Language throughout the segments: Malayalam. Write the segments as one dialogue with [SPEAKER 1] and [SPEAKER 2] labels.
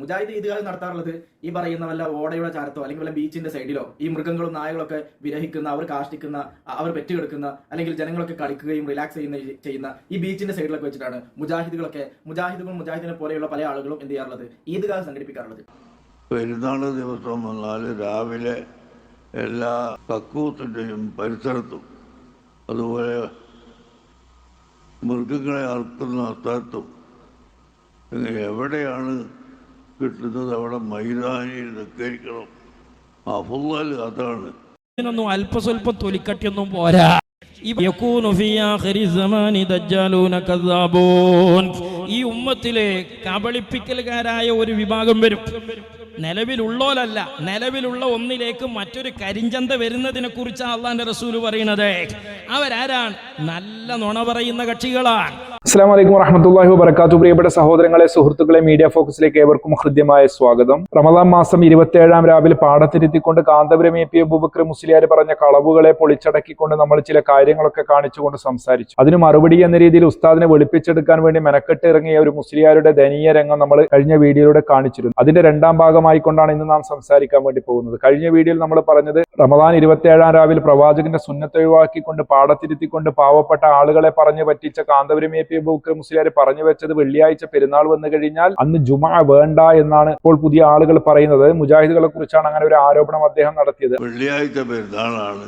[SPEAKER 1] മുജാഹിദ് ഈദ്ഗാഹ് നടത്താറുള്ളത് ഈ പറയുന്ന വല്ല ഓടയുടെ ചാരത്തോ അല്ലെങ്കിൽ വല്ല ബീച്ചിന്റെ സൈഡിലോ ഈ മൃഗങ്ങളും നായകളൊക്കെ വിരഹിക്കുന്ന, അവർ കാഷ്ടിക്കുന്ന, അവർ പെറ്റുകിടക്കുന്ന, അല്ലെങ്കിൽ ജനങ്ങളൊക്കെ കളിക്കുകയും റിലാക്സ് ചെയ്യുന്ന ഈ ബീച്ചിന്റെ സൈഡിലൊക്കെ വെച്ചിട്ടാണ് മുജാഹിദിനെ പോലെയുള്ള പല ആളുകളും എന്ത് ചെയ്യാറുള്ളത്, ഈദ്ഗാഹ് സംഘടിപ്പിക്കാറുള്ളത്.
[SPEAKER 2] പെരുന്നാൾ ദിവസം വന്നാൽ രാവിലെ എല്ലാ കക്കൂത്തിൻ്റെയും പരിസരത്തും അതുപോലെ മൃഗങ്ങളെ അറുക്കുന്ന സ്ഥലത്തും എവിടെയാണ് കിട്ടുന്നത് അവിടെ മൈതാനിയിൽ നിൽക്കരിക്കണം. അഫ്ളൽ അതാണ്.
[SPEAKER 3] ഇതിനൊന്നും അല്പസ്വല്പം തൊലിക്കട്ടിയൊന്നും പോരാ. ഈ ഉമ്മത്തിലെ കബളിപ്പിക്കലുകാരായ ഒരു വിഭാഗം വരും. നിലവിലുള്ളോലല്ല, നിലവിലുള്ള ഒന്നിലേക്ക് മറ്റൊരു കരിഞ്ചന്ത വരുന്നതിനെ കുറിച്ചാണ് അള്ളാന്റെ റസൂല് പറയുന്നത്. അവരാരാണ്? നല്ല നുണ പറയുന്ന കക്ഷികളാണ്.
[SPEAKER 4] അസ്സലാമു അലൈക്കും വറഹ്മത്തുള്ളാഹി വബറകാതുഹു. പ്രിയപ്പെട്ട സഹോദരങ്ങളെ, സുഹൃത്തുക്കളെ, മീഡിയ ഫോക്കസിലേക്ക് ഏവർക്കും ഹൃദ്യമായ സ്വാഗതം. റമദാൻ മാസം 27-ാം രാവിൽ പാടത്തിരുത്തിക്കൊണ്ട് കാന്തപുരം എ പി അബൂബക്കർ മുസ്ലിയാർ പറഞ്ഞ കളവുകളെ പൊളിച്ചടക്കിക്കൊണ്ട് നമ്മൾ ചില കാര്യങ്ങളൊക്കെ കാണിച്ചുകൊണ്ട് സംസാരിച്ചു. അതിന് മറുപടി എന്ന രീതിയിൽ ഉസ്താദിനെ വെളുപ്പിച്ചെടുക്കാൻ വേണ്ടി മെനക്കെട്ട് ഇറങ്ങിയ ഒരു മുസ്ലിയാരുടെ ദയനീയ രംഗം നമ്മൾ കഴിഞ്ഞ വീഡിയോയിലൂടെ കാണിച്ചിരുന്നു. അതിന്റെ രണ്ടാം ഭാഗമായിക്കൊണ്ടാണ് ഇന്ന് നാം സംസാരിക്കാൻ വേണ്ടി പോകുന്നത്. കഴിഞ്ഞ വീഡിയോയിൽ നമ്മൾ പറഞ്ഞത് റമദാൻ 27-ാം രാവിൽ പ്രവാചകന്റെ സുന്നത്ത് ഒഴിവാക്കിക്കൊണ്ട് പാടത്തിരുത്തിക്കൊണ്ട് പാവപ്പെട്ട ആളുകളെ പറഞ്ഞു പറ്റിച്ച കാന്തപുരം എ പി അബൂബക്കർ മുസ്ലിയാർ പറഞ്ഞു വെച്ചത് വെള്ളിയാഴ്ച പെരുന്നാൾ വന്നു കഴിഞ്ഞാൽ അന്ന് ജുമാ വേണ്ട എന്നാണ് ഇപ്പോൾ പുതിയ ആളുകൾ പറയുന്നത്. മുജാഹിദുകളെ കുറിച്ചാണ് അങ്ങനെ ഒരു ആരോപണം അദ്ദേഹം നടത്തിയത്.
[SPEAKER 2] വെള്ളിയാഴ്ച പെരുന്നാളാണ്,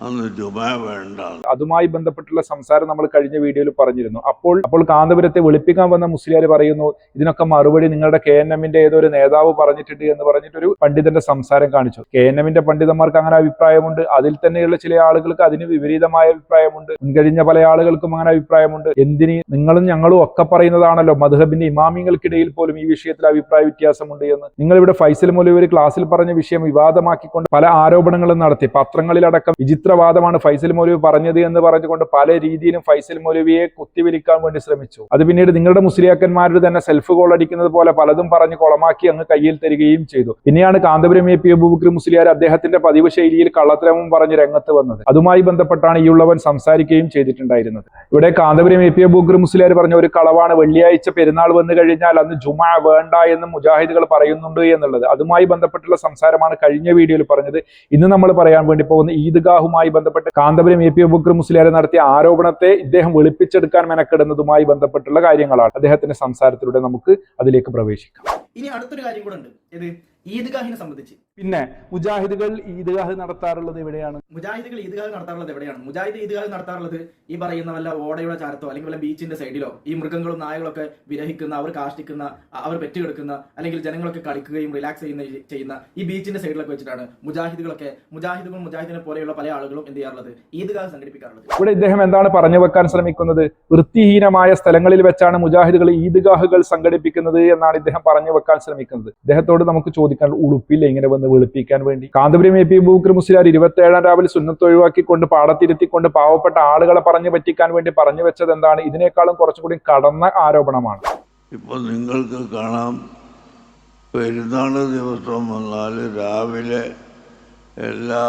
[SPEAKER 2] അന്ന് ജുമാ വേണ്ട.
[SPEAKER 4] അതുമായി ബന്ധപ്പെട്ടുള്ള സംസാരം നമ്മൾ കഴിഞ്ഞ വീഡിയോയിൽ പറഞ്ഞിരുന്നു. അപ്പോൾ കാന്തപുരത്തെ വെളുപ്പിക്കാൻ വന്ന മുസ്ലിയാർ പറയുന്നു, ഇതിനൊക്കെ മറുപടി നിങ്ങളുടെ KNMന്റെ ഏതോ ഒരു നേതാവ് പറഞ്ഞിട്ടുണ്ട് എന്ന് പറഞ്ഞിട്ടൊരു പണ്ഡിതന്റെ സംസാരം കാണിച്ചു. KNMന്റെ പണ്ഡിതന്മാർക്ക് അങ്ങനെ അഭിപ്രായമുണ്ട്. അതിൽ തന്നെയുള്ള ചില ആളുകൾക്ക് അതിന് വിപരീതമായ അഭിപ്രായമുണ്ട്. മുൻകഴിഞ്ഞ പല ആളുകൾക്കും അങ്ങനെ അഭിപ്രായമുണ്ട്. എന്തിന് നിങ്ങളും ഞങ്ങളും ഒക്കെ പറയുന്നതാണല്ലോ, മദ്ഹബിന്റെ ഇമാമിങ്ങൾക്കിടയിൽ പോലും ഈ വിഷയത്തിൽ അഭിപ്രായ വ്യത്യാസമുണ്ട് എന്ന്. നിങ്ങൾ ഇവിടെ ഫൈസൽ മൗലവി ഒരു ക്ലാസ്സിൽ പറഞ്ഞ വിഷയം വിവാദമാക്കിക്കൊണ്ട് പല ആരോപണങ്ങളും നടത്തി. പത്രങ്ങളിലടക്കം വാദമാണ് ഫൈസൽ മൗലവി പറഞ്ഞത് എന്ന് പറഞ്ഞുകൊണ്ട് പല രീതിയിലും ഫൈസൽ മൗലവിയെ കുത്തിവലിക്കാൻ വേണ്ടി ശ്രമിച്ചു. അത് പിന്നീട് നിങ്ങളുടെ മുസ്ലിയാക്കന്മാരുടെ തന്നെ സെൽഫ് ഗോൾ അടിക്കുന്നത് പോലെ പലതും പറഞ്ഞ് കുളമാക്കി അങ്ങ് കയ്യിൽ തരികയും ചെയ്തു. പിന്നെയാണ് കാന്തപുരം എ പി അബൂബക്കർ മുസ്ലിയാർ അദ്ദേഹത്തിന്റെ പതിവ് ശൈലിയിൽ കള്ളത്തരവും പറഞ്ഞ് രംഗത്ത് വന്നത്. അതുമായി ബന്ധപ്പെട്ടാണ് ഈ ഉള്ളവൻ സംസാരിക്കുകയും ചെയ്തിട്ടുണ്ടായിരുന്നത്. ഇവിടെ കാന്തപുരം എ പി അബൂബക്കർ മുസ്ലിയാർ പറഞ്ഞ ഒരു കളവാണ് വെള്ളിയാഴ്ച പെരുന്നാൾ വന്നു കഴിഞ്ഞാൽ അന്ന് ജുമാ വേണ്ട എന്ന് മുജാഹിദുകൾ പറയുന്നുണ്ട് എന്നുള്ളത്. അതുമായി ബന്ധപ്പെട്ടുള്ള സംസാരമാണ് കഴിഞ്ഞ വീഡിയോയിൽ പറഞ്ഞത്. ഇന്ന് നമ്മൾ പറയാൻ വേണ്ടി പോകുന്ന ഈദ്ഗാഹുമായി ബന്ധപ്പെട്ട് കാന്തപുരം എ പി അബൂബക്കർ മുസ്ലിയാർ നടത്തിയ ആരോപണത്തെ ഇദ്ദേഹം വെളുപ്പിച്ചെടുക്കാൻ മെനക്കെടുന്നതുമായി ബന്ധപ്പെട്ടുള്ള കാര്യങ്ങളാണ്. അദ്ദേഹത്തിന്റെ സംസാരത്തിലൂടെ നമുക്ക് അതിലേക്ക് പ്രവേശിക്കാം.
[SPEAKER 1] ഇനി അടുത്തൊരു കാര്യം കൂടെ ഉണ്ട്, ഇത് ഈദ്ഗാഹിനെ സംബന്ധിച്ച്.
[SPEAKER 4] പിന്നെ മുജാഹിദുകൾ ഈദ്ഗാഹ് നടത്താറുള്ളത് എവിടെയാണ്?
[SPEAKER 1] മുജാഹിദ് ഈദ്ഗാഹ് നടത്താറുള്ളത് ഈ പറയുന്ന വല്ല ഓടയുടെ ചാരത്തോ അല്ലെങ്കിൽ വല്ല ബീച്ചിന്റെ സൈഡിലോ ഈ മൃഗങ്ങളും നായകളൊക്കെ വിരഹിക്കുന്ന, അവർ കാഷ്ടിക്കുന്ന, അവർ പെറ്റുകിടക്കുന്ന, അല്ലെങ്കിൽ ജനങ്ങളൊക്കെ കളിക്കുകയും റിലാക്സ് ചെയ്യുന്ന ഈ ബീച്ചിന്റെ സൈഡിലൊക്കെ വെച്ചിട്ടാണ് മുജാഹിദിനെ പോലെയുള്ള പല ആളുകളും എന്ത് ചെയ്യാറുള്ളത്, ഈദ്ഗാഹ് സംഘടിപ്പിക്കാറുള്ളത്.
[SPEAKER 4] ഇവിടെ ഇദ്ദേഹം എന്താണ് പറഞ്ഞു വെക്കാൻ ശ്രമിക്കുന്നത്? വൃത്തിഹീനമായ സ്ഥലങ്ങളിൽ വെച്ചാണ് മുജാഹിദുകൾ ഈദ്ഗാഹുകൾ സംഘടിപ്പിക്കുന്നത് എന്നാണ് ഇദ്ദേഹം പറഞ്ഞു വെക്കാൻ ശ്രമിക്കുന്നത്. ഇദ്ദേഹത്തോട് നമുക്ക് ചോദിക്കാൻ ഉളുപ്പില്ല ഇങ്ങനെ വന്ന് വെളുപ്പിക്കാൻ വേണ്ടി. കാന്തപുരം എ പി അബൂബക്കർ മുസ്ലിയാർ 27-ാം രാവിൽ സുന്നത്ത് ഒഴിവാക്കിക്കൊണ്ട് പാടത്തിരുത്തിക്കൊണ്ട് പാവപ്പെട്ട ആളുകളെ പറഞ്ഞു പറ്റിക്കാൻ വേണ്ടി പറഞ്ഞു വെച്ചത് എന്താണ്? ഇതിനേക്കാളും കുറച്ചുകൂടി കടന്ന ആരോപണമാണ്.
[SPEAKER 2] ഇപ്പോൾ നിങ്ങൾക്ക് കാണാം, പെരുന്നാൾ ദിവസം വന്നാൽ രാവിലെ എല്ലാ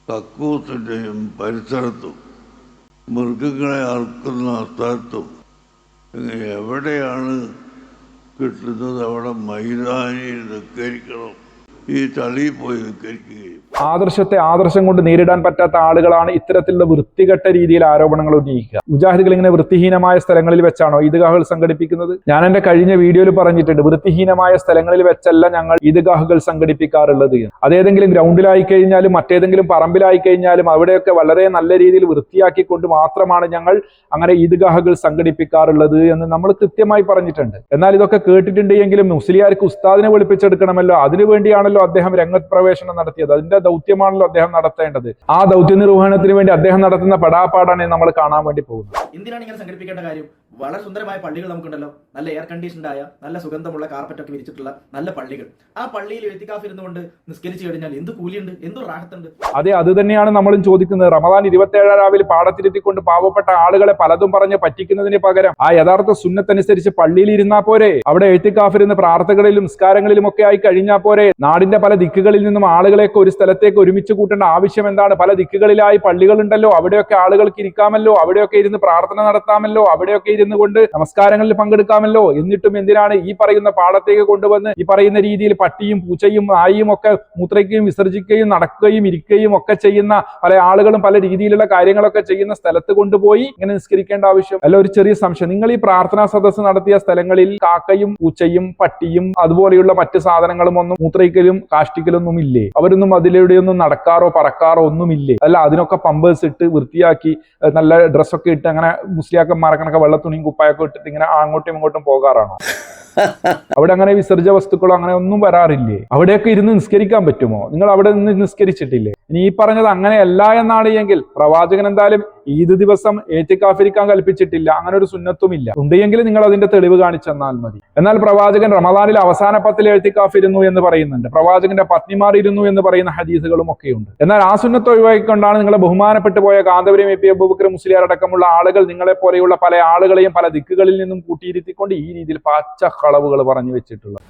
[SPEAKER 2] കക്കൂത്തിൻ്റെയും പരിസരത്തും മൃഗങ്ങളെ അറുക്കുന്ന സ്ഥലത്തും എവിടെയാണ് കിട്ടുന്നത് അവിടെ മൈതാനിയിൽ നിൽക്കരിക്കണം. ഈ തളിയിൽ പോയി നിൽക്കരിക്കുകയും
[SPEAKER 4] ആദർശത്തെ ആദർശം കൊണ്ട് നേരിടാൻ പറ്റാത്ത ആളുകളാണ് ഇത്തരത്തിലുള്ള വൃത്തികെട്ട രീതിയിൽ ആരോപണങ്ങൾ ഉന്നയിക്കുക. മുജാഹിദുകൾ ഇങ്ങനെ വൃത്തിഹീനമായ സ്ഥലങ്ങളിൽ വെച്ചാണോ ഈദ്ഗാഹുകൾ സംഘടിപ്പിക്കുന്നത്? ഞാൻ എന്റെ കഴിഞ്ഞ വീഡിയോയിൽ പറഞ്ഞിട്ടുണ്ട്, വൃത്തിഹീനമായ സ്ഥലങ്ങളിൽ വെച്ചല്ല ഞങ്ങൾ ഈദ്ഗാഹുകൾ സംഘടിപ്പിക്കാറുള്ളത്. അതേതെങ്കിലും ഗ്രൗണ്ടിലായി കഴിഞ്ഞാലും മറ്റേതെങ്കിലും പറമ്പിലായി കഴിഞ്ഞാലും അവിടെയൊക്കെ വളരെ നല്ല രീതിയിൽ വൃത്തിയാക്കിക്കൊണ്ട് മാത്രമാണ് ഞങ്ങൾ അങ്ങനെ ഈദ്ഗാഹുകൾ സംഘടിപ്പിക്കാറുള്ളത് എന്ന് നമ്മൾ കൃത്യമായി പറഞ്ഞിട്ടുണ്ട്. എന്നാൽ ഇതൊക്കെ കേട്ടിട്ടുണ്ട് എങ്കിലും മുസ്ലിയാർക്ക് ഉസ്താദിനെ വെളുപ്പിച്ചെടുക്കണമല്ലോ, അതിനുവേണ്ടിയാണല്ലോ അദ്ദേഹം രംഗത് പ്രവേശനം നടത്തിയത്. അതിന്റെ ദൗത്യമാണല്ലോ അദ്ദേഹം നടത്തേണ്ടത്. ആ ദൗത്യ നിർവഹണത്തിന് വേണ്ടി അദ്ദേഹം നടത്തുന്ന പെടാപ്പാടാണ് നമ്മൾ കാണാൻ വേണ്ടി പോകുന്നത്.
[SPEAKER 1] എന്തിനാണ് ഇങ്ങനെ സംഘടിപ്പിക്കേണ്ട കാര്യം? വളരെ സുന്ദരമായ പള്ളികൾ നമുക്കുണ്ടല്ലോ, നല്ല എയർ കണ്ടീഷൻഡായ, നല്ല സുഗന്ധമുള്ള കാർപ്പറ്റൊക്കെ വിരിച്ചിട്ടുള്ള നല്ല പള്ളികൾ. ആ പള്ളിയിൽ എഴുത്തിക്കാഫിരുന്നുകൊണ്ട് നിസ്കരിച്ചു കഴിഞ്ഞാൽ എന്ത് കൂലിയുണ്ട്, എന്ത് റാഹത്തുണ്ട്?
[SPEAKER 4] അതെ, അത് തന്നെയാണ് നമ്മളും ചോദിക്കുന്നത്. റമദാൻ 27-ാം രാവിൽ പാടത്തിരുത്തിക്കൊണ്ട് പാവപ്പെട്ട ആളുകളെ പലതും പറഞ്ഞ് പറ്റിക്കുന്നതിന് പകരം ആ യഥാർത്ഥ സുന്നത്തനുസരിച്ച് പള്ളിയിൽ ഇരുന്നാൽ പോരെ? അവിടെ എഴുത്തിക്കാഫിരുന്ന് പ്രാർത്ഥനകളിലും നിസ്കാരങ്ങളിലും ഒക്കെ ആയി കഴിഞ്ഞാൽ പോരെ? നാടിന്റെ പല ദിക്കുകളിൽ നിന്നും ആളുകളെയൊക്കെ ഒരു സ്ഥലത്തേക്ക് ഒരുമിച്ച് കൂട്ടേണ്ട ആവശ്യം എന്താണ്? പല ദിക്കുകളിലായി പള്ളികളുണ്ടല്ലോ, അവിടെയൊക്കെ ആളുകൾക്ക് ഇരിക്കാമല്ലോ, അവിടെയൊക്കെ ഇരുന്ന് പ്രാർത്ഥന നടത്താമല്ലോ, അവിടെയൊക്കെ ഇരുന്ന് ഇരുന്നു കൊണ്ട് നമസ്കാരങ്ങളിൽ പങ്കെടുക്കാമല്ലോ. എന്നിട്ടും എന്തിനാണ് ഈ പറയുന്ന പാടത്തേക്ക് കൊണ്ടുവന്ന് ഈ പറയുന്ന രീതിയിൽ പട്ടിയും പൂച്ചയും നായിയും ഒക്കെ മൂത്രയ്ക്കുകയും വിസർജിക്കുകയും നടക്കുകയും ഇരിക്കുകയും ഒക്കെ ചെയ്യുന്ന പല ആളുകളും പല രീതിയിലുള്ള കാര്യങ്ങളൊക്കെ ചെയ്യുന്ന സ്ഥലത്ത് കൊണ്ടുപോയി ഇങ്ങനെ നിസ്കരിക്കേണ്ട ആവശ്യം അല്ല? ഒരു ചെറിയ സംശയം, നിങ്ങൾ ഈ പ്രാർത്ഥനാ സദസ്സ് നടത്തിയ സ്ഥലങ്ങളിൽ കാക്കയും പൂച്ചയും പട്ടിയും അതുപോലെയുള്ള മറ്റ് സാധനങ്ങളും ഒന്നും മൂത്രയിക്കലും കാഷ്ടിക്കലൊന്നും ഇല്ലേ? അവരൊന്നും അതിലൂടെയൊന്നും നടക്കാറോ പറക്കാറോ ഒന്നുമില്ലേ? അല്ല, അതിനൊക്കെ പമ്പേഴ്സ് ഇട്ട് വൃത്തിയാക്കി നല്ല ഡ്രസ്സൊക്കെ ഇട്ട് അങ്ങനെ മുസ്ലിയാക്കന്മാരൊക്കെ വെള്ളത്തുണിയും കുപ്പായൊക്കെ ഇട്ടിട്ട് ഇങ്ങനെ അങ്ങോട്ടും ഇങ്ങോട്ടും പോകാറാണോ? അവിടെ അങ്ങനെ വിസർജ വസ്തുക്കളോ അങ്ങനെ ഒന്നും വരാറില്ലേ? അവിടെയൊക്കെ ഇരുന്ന് നിസ്കരിക്കാൻ പറ്റുമോ? നിങ്ങൾ അവിടെ നിന്ന് നിസ്കരിച്ചിട്ടില്ലേ? ഇനി ഈ പറഞ്ഞത് അങ്ങനെയല്ല എന്നാണ് എങ്കിൽ പ്രവാചകൻ എന്തായാലും ഈദ് ദിവസം ഏത്തിക്കാഫിരിക്കാൻ കൽപ്പിച്ചിട്ടില്ല, അങ്ങനെ ഒരു സുന്നത്തുമില്ല. ഉണ്ടെങ്കിൽ നിങ്ങൾ അതിന്റെ തെളിവ് കാണിച്ചെന്നാൽ മതി. എന്നാൽ പ്രവാചകൻ റമദാനിൽ അവസാന 10 ഏത്തിക്കാഫിരുന്നു എന്ന് പറയുന്നുണ്ട്, പ്രവാചകന്റെ പത്നിമാർ ഇരുന്നു എന്ന് പറയുന്ന ഹദീസുകളും ഒക്കെയുണ്ട്. എന്നാൽ ആ സുന്നത്ത് ഒഴിവാക്കിക്കൊണ്ടാണ് നിങ്ങളെ ബഹുമാനപ്പെട്ടു പോയ കാന്തപുരം എ പി അബൂബക്കർ മുസ്ലിയാർ അടക്കമുള്ള ആളുകൾ നിങ്ങളെ പോലെയുള്ള പല ആളുകളെയും പല ദിക്കുകളിൽ നിന്നും കൂട്ടിയിരുത്തിക്കൊണ്ട് ഈ രീതിയിൽ പച്ചക്കളവുകൾ പറഞ്ഞു വെച്ചിട്ടുള്ളത്.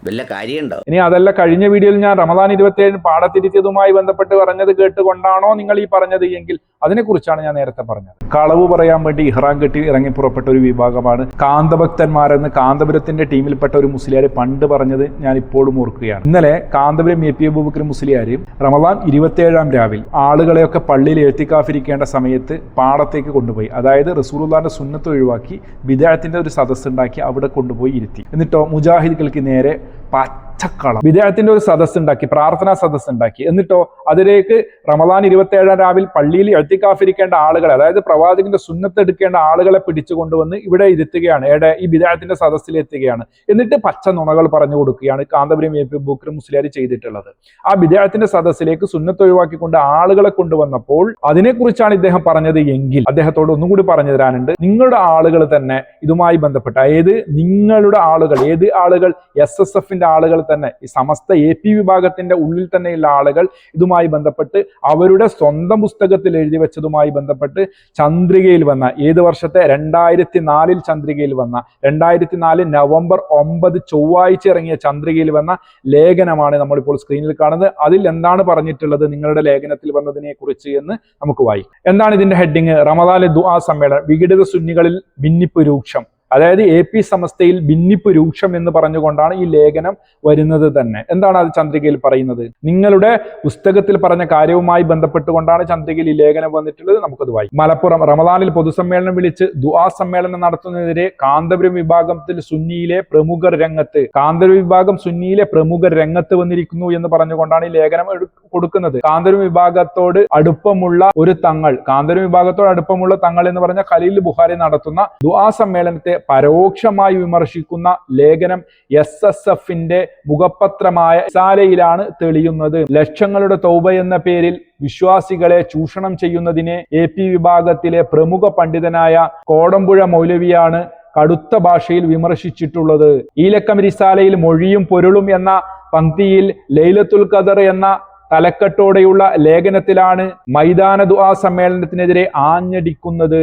[SPEAKER 5] വല്ല കാര്യമുണ്ടോ?
[SPEAKER 4] ഇനി അതല്ല, കഴിഞ്ഞ വീഡിയോയിൽ ഞാൻ റമദാൻ 27 പാടത്തിരുത്തിയതുമായി ബന്ധപ്പെട്ട് പറഞ്ഞത് കേട്ടുകൊണ്ടാണോ നിങ്ങൾ ഈ പറഞ്ഞത് എങ്കിൽ അതിനെക്കുറിച്ചാണ് ഞാൻ നേരത്തെ പറഞ്ഞത്. കളവ് പറയാൻ വേണ്ടി ഇഹ്റാം കെട്ടി ഇറങ്ങി പുറപ്പെട്ട ഒരു വിഭാഗമാണ് കാന്തഭക്തന്മാരെന്ന് കാന്തപുരത്തിന്റെ ടീമിൽപ്പെട്ട ഒരു മുസ്ലിയാർ പണ്ട് പറഞ്ഞത് ഞാൻ ഇപ്പോഴും ഓർക്കുകയാണ്. ഇന്നലെ കാന്തപുരം എ പി അബൂബക്കർ മുസ്ലിയാർ റമദാൻ 27 രാവിൽ ആളുകളെയൊക്കെ പള്ളിയിൽ എഴുത്തിക്കാഫിരിക്കേണ്ട സമയത്ത് പാടത്തേക്ക് കൊണ്ടുപോയി, അതായത് റസൂലുള്ളാഹിന്റെ സുന്നത്ത് ഒഴിവാക്കി ബിദ്അത്തിന്റെ ഒരു സദസ്സ് ഉണ്ടാക്കി അവിടെ കൊണ്ടുപോയി ഇരുത്തി. എന്നിട്ടോ മുജാഹിദുകൾക്ക് നേരെ പച്ചക്കളം ബിദ്അത്തിന്റെ ഒരു സദസ്സ് ഉണ്ടാക്കി, പ്രാർത്ഥനാ സദസ്സ് ഉണ്ടാക്കി. എന്നിട്ടോ അതിലേക്ക് റമദാൻ 27 രാവിൽ പള്ളിയിൽ എഴുത്തിക്കാഫിരിക്കേണ്ട ആളുകളെ, അതായത് പ്രവാചകന്റെ സുന്നത്ത് എടുക്കേണ്ട ആളുകളെ പിടിച്ചു കൊണ്ടുവന്ന് ഇവിടെ ഇരുത്തുകയാണ്. ഈ ബിദ്അത്തിന്റെ സദസ്സിൽ എത്തുകയാണ്. എന്നിട്ട് പച്ച നുണകൾ പറഞ്ഞു കൊടുക്കുകയാണ് കാന്തപുരം എ പി അബൂബക്കർ മുസ്ലിയാർ ചെയ്തിട്ടുള്ളത്. ആ ബിദ്അത്തിന്റെ സദസ്സിലേക്ക് സുന്നത്ത് ഒഴിവാക്കിക്കൊണ്ട് ആളുകളെ കൊണ്ടുവന്നപ്പോൾ അതിനെക്കുറിച്ചാണ് ഇദ്ദേഹം പറഞ്ഞത് എങ്കിൽ അദ്ദേഹത്തോട് ഒന്നും കൂടി പറഞ്ഞു തരാനുണ്ട്. നിങ്ങളുടെ ആളുകൾ തന്നെ ഇതുമായി ബന്ധപ്പെട്ട, അതായത് നിങ്ങളുടെ ആളുകൾ, ഏത് ആളുകൾ? SSFന്റെ ആളുകൾ തന്നെ, ഈ സമസ്ത AP വിഭാഗത്തിന്റെ ഉള്ളിൽ തന്നെയുള്ള ആളുകൾ ഇതുമായി ബന്ധപ്പെട്ട് അവരുടെ സ്വന്തം പുസ്തകത്തിൽ എഴുതി വെച്ചതുമായി ബന്ധപ്പെട്ട് ചന്ദ്രികയിൽ വന്ന, ഏത് വർഷത്തെ 2004 ചന്ദ്രികയിൽ വന്ന, 2004 നവംബർ 9 ചൊവ്വാഴ്ച ഇറങ്ങിയ ചന്ദ്രികയിൽ വന്ന ലേഖനമാണ് നമ്മളിപ്പോൾ സ്ക്രീനിൽ കാണുന്നത്. അതിൽ എന്താണ് പറഞ്ഞിട്ടുള്ളത് നിങ്ങളുടെ ലേഖനത്തിൽ വന്നതിനെ കുറിച്ച് എന്ന് നമുക്ക് വായിക്കാം. എന്താണ് ഇതിന്റെ ഹെഡിങ്? റമദാനിലെ ദുആ സമ്മേളനം, വിഘടിത സുന്നികളിൽ ഭിന്നിപ്പ് രൂക്ഷം, അതായത് AP സമസ്തയിൽ ഭിന്നിപ്പ് രൂക്ഷം എന്ന് പറഞ്ഞുകൊണ്ടാണ് ഈ ലേഖനം വരുന്നത് തന്നെ. എന്താണ് അത് ചന്ദ്രികയിൽ പറയുന്നത്? നിങ്ങളുടെ പുസ്തകത്തിൽ പറഞ്ഞ കാര്യവുമായി ബന്ധപ്പെട്ടുകൊണ്ടാണ് ചന്ദ്രികയിൽ ഈ ലേഖനം വന്നിട്ടുള്ളത്. നമുക്കത് വായിക്കാം. മലപ്പുറം റമദാനിൽ പൊതുസമ്മേളനം വിളിച്ച് ദുആ സമ്മേളനം നടത്തുന്നതിനെതിരെ കാന്തപുരം വിഭാഗത്തിൽ സുന്നിയിലെ പ്രമുഖർ രംഗത്ത്, കാന്തപുരം വിഭാഗം സുന്നിയിലെ പ്രമുഖർ രംഗത്ത് വന്നിരിക്കുന്നു എന്ന് പറഞ്ഞുകൊണ്ടാണ് ഈ ലേഖനം കൊടുക്കുന്നത്. കാന്തപുരം വിഭാഗത്തോട് അടുപ്പമുള്ള ഒരു തങ്ങൾ, കാന്തപുരം വിഭാഗത്തോട് അടുപ്പമുള്ള തങ്ങൾ എന്ന് പറഞ്ഞ ഖലീൽ ബുഖാരി നടത്തുന്ന ദുആ സമ്മേളനത്തെ പരോക്ഷമായി വിമർശിക്കുന്ന ലേഖനം SSFന്റെ മുഖപത്രമായ റിസാലയിലാണ് തെളിയുന്നത്. ലക്ഷങ്ങളുടെ തൗബ എന്ന പേരിൽ വിശ്വാസികളെ ചൂഷണം ചെയ്യുന്നതിനെ AP വിഭാഗത്തിലെ പ്രമുഖ പണ്ഡിതനായ കോടമ്പുഴ മൗലവിയാണ് കടുത്ത ഭാഷയിൽ വിമർശിച്ചിട്ടുള്ളത്. ഈ ലക്കം റിസാലയിൽ മൊഴിയും പൊരുളും എന്ന പംക്തിയിൽ ലൈലത്തുൽ ഖദർ എന്ന തലക്കെട്ടോടെയുള്ള ലേഖനത്തിലാണ് മൈതാന ദുആ സമ്മേളനത്തിനെതിരെ ആഞ്ഞടിക്കുന്നത്.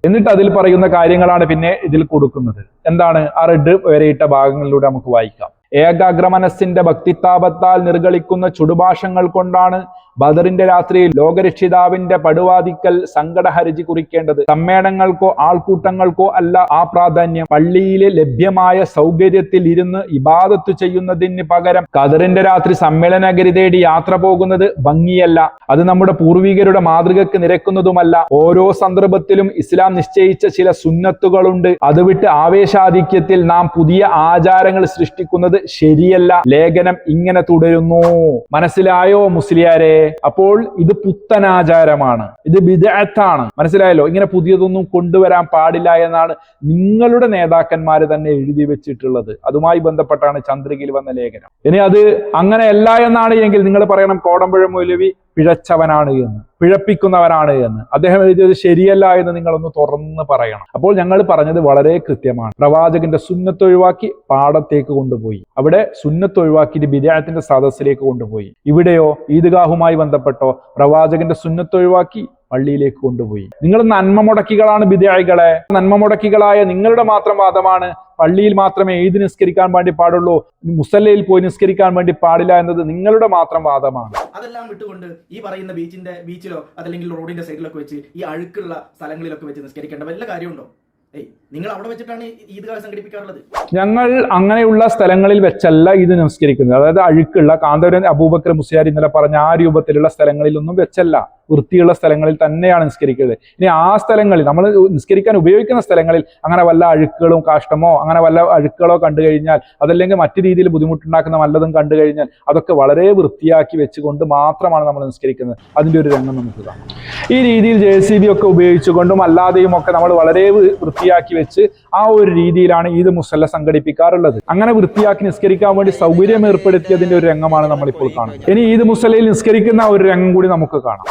[SPEAKER 4] എന്നിട്ട് അതിൽ പറയുന്ന കാര്യങ്ങളാണ് പിന്നെ ഇതിൽ കൊടുക്കുന്നത്. എന്താണ്? ആ റെഡ് വരെയിട്ട ഭാഗങ്ങളിലൂടെ നമുക്ക് വായിക്കാം. ഏകാഗ്രമനസ്സിന്റെ ഭക്തിത്താപത്താൽ നിർഗളിക്കുന്ന ചുടുഭാഷങ്ങൾ കൊണ്ടാണ് ബദറിന്റെ രാത്രിയിൽ ലോകരക്ഷിതാവിന്റെ പടുവാതിക്കൽ സങ്കടഹർജി കുറിക്കേണ്ടത്. സമ്മേളനങ്ങൾക്കോ ആൾക്കൂട്ടങ്ങൾക്കോ അല്ല ആ പ്രാധാന്യം. പള്ളിയിലെ ലഭ്യമായ സൗകര്യത്തിൽ ഇരുന്ന് ഇബാദത്ത് ചെയ്യുന്നതിന് പകരം ഖദറിന്റെ രാത്രി സമ്മേളനഗരി തേടി യാത്ര പോകുന്നത് ഭംഗിയല്ല. അത് നമ്മുടെ പൂർവികരുടെ മാതൃകക്ക് നിരക്കുന്നതുമല്ല. ഓരോ സന്ദർഭത്തിലും ഇസ്ലാം നിശ്ചയിച്ച ചില സുന്നത്തുകളുണ്ട്. അത് വിട്ട് ആവേശാധിക്യത്തിൽ നാം പുതിയ ആചാരങ്ങൾ സൃഷ്ടിക്കുന്നത് ശരിയല്ല. ലേഖനം ഇങ്ങനെ തുടരുന്നു. മനസ്സിലായോ മുസ്ലിയാരെ? അപ്പോൾ ഇത് പുത്തനാചാരമാണ്, ഇത് ബിദ്അത്താണ്. മനസ്സിലായല്ലോ? ഇങ്ങനെ പുതിയതൊന്നും കൊണ്ടുവരാൻ പാടില്ല എന്നാണ് നിങ്ങളുടെ നേതാക്കന്മാര് തന്നെ എഴുതി വെച്ചിട്ടുള്ളത്. അതുമായി ബന്ധപ്പെട്ടാണ് ചന്ദ്രികയിൽ വന്ന ലേഖനം. ഇനി അത് അങ്ങനെയല്ല എന്നാണ് എങ്കിൽ നിങ്ങൾ പറയണം കോടമ്പുഴ മൗലവി പിഴച്ചവനാണ് എന്ന്, പിഴപ്പിക്കുന്നവനാണ് എന്ന്. അദ്ദേഹം എഴുതിയത് ശരിയല്ല എന്ന് നിങ്ങളൊന്ന് തുറന്ന് പറയണം. അപ്പോൾ ഞങ്ങൾ പറഞ്ഞത് വളരെ കൃത്യമാണ്. പ്രവാചകന്റെ സുന്നത്ത് ഒഴിവാക്കി പാടത്തേക്ക് കൊണ്ടുപോയി, അവിടെ സുന്നത്ത് ഒഴിവാക്കിയിട്ട് ബിദ്അത്തിന്റെ സദസ്സിലേക്ക് കൊണ്ടുപോയി. ഇവിടെയോ ഈദ്ഗാഹുമായി ബന്ധപ്പെട്ടോ പ്രവാചകന്റെ സുന്നത്ത് ഒഴിവാക്കി പള്ളിയിലേക്ക് കൊണ്ടുപോയി. നിങ്ങൾ നന്മ മുടക്കികളാണ് ബിദ്അകളെ. നന്മ മുടക്കികളായ നിങ്ങളുടെ മാത്രം വാദമാണ് പള്ളിയിൽ മാത്രമേ ഈദ് നിസ്കരിക്കാൻ വേണ്ടി പാടുള്ളൂ, മുസല്ലയിൽ പോയി നിസ്കരിക്കാൻ വേണ്ടി പാടില്ല എന്നത് നിങ്ങളുടെ മാത്രം വാദമാണ്.
[SPEAKER 1] അതെല്ലാം വിട്ടുകൊണ്ട് ഈ പറയുന്ന ബീച്ചിലോ അതല്ലെങ്കിൽ റോഡിന്റെ സൈഡിലൊക്കെ വെച്ച് ഈ അഴുക്കുള്ള സ്ഥലങ്ങളിലൊക്കെ വെച്ച് നിസ്കരിക്കേണ്ട വല്ല കാര്യമുണ്ടോ? നിങ്ങൾ അവിടെ വെച്ചിട്ടാണ് ഈദ്ഗാഹ് സംഘടിപ്പിക്കാറുള്ളത്.
[SPEAKER 4] ഞങ്ങൾ അങ്ങനെയുള്ള സ്ഥലങ്ങളിൽ വെച്ചല്ല ഇത് നമസ്കരിക്കുന്നത്. അതായത് അഴുക്കുള്ള കാന്തപുരം അബൂബക്കർ മുസ്ലിയാർ ഇന്നലെ പറഞ്ഞ ആ രൂപത്തിലുള്ള സ്ഥലങ്ങളിലൊന്നും വെച്ചല്ല, വൃത്തിയുള്ള സ്ഥലങ്ങളിൽ തന്നെയാണ് നിസ്കരിക്കുന്നത്. ഇനി ആ സ്ഥലങ്ങളിൽ നമ്മൾ നിസ്കരിക്കാൻ ഉപയോഗിക്കുന്ന സ്ഥലങ്ങളിൽ അങ്ങനെ വല്ല അഴുക്കുകളും കാഷ്ടമോ അങ്ങനെ വല്ല അഴുക്കുകളോ കണ്ടു കഴിഞ്ഞാൽ, അതല്ലെങ്കിൽ മറ്റു രീതിയിൽ ബുദ്ധിമുട്ടുണ്ടാക്കുന്ന വല്ലതും കണ്ടു കഴിഞ്ഞാൽ അതൊക്കെ വളരെ വൃത്തിയാക്കി വെച്ചുകൊണ്ട് മാത്രമാണ് നമ്മൾ നിസ്കരിക്കുന്നത്. അതിൻ്റെ ഒരു രംഗം നമുക്ക് കാണാം. ഈ രീതിയിൽ JCB ഒക്കെ ഉപയോഗിച്ചുകൊണ്ടും അല്ലാതെയും ഒക്കെ നമ്മൾ വളരെ വൃത്തിയാക്കി വെച്ച് ആ ഒരു രീതിയിലാണ് ഈദ് മുസല്ല സംഘടിപ്പിക്കാറുള്ളത്. അങ്ങനെ വൃത്തിയാക്കി നിസ്കരിക്കാൻ വേണ്ടി സൗകര്യം ഏർപ്പെടുത്തിയതിന്റെ ഒരു രംഗമാണ് നമ്മളിപ്പോൾ കാണുന്നത്. ഇനി ഈദ് മുസല്ലയിൽ നിസ്കരിക്കുന്ന ഒരു രംഗം കൂടി നമുക്ക് കാണാം.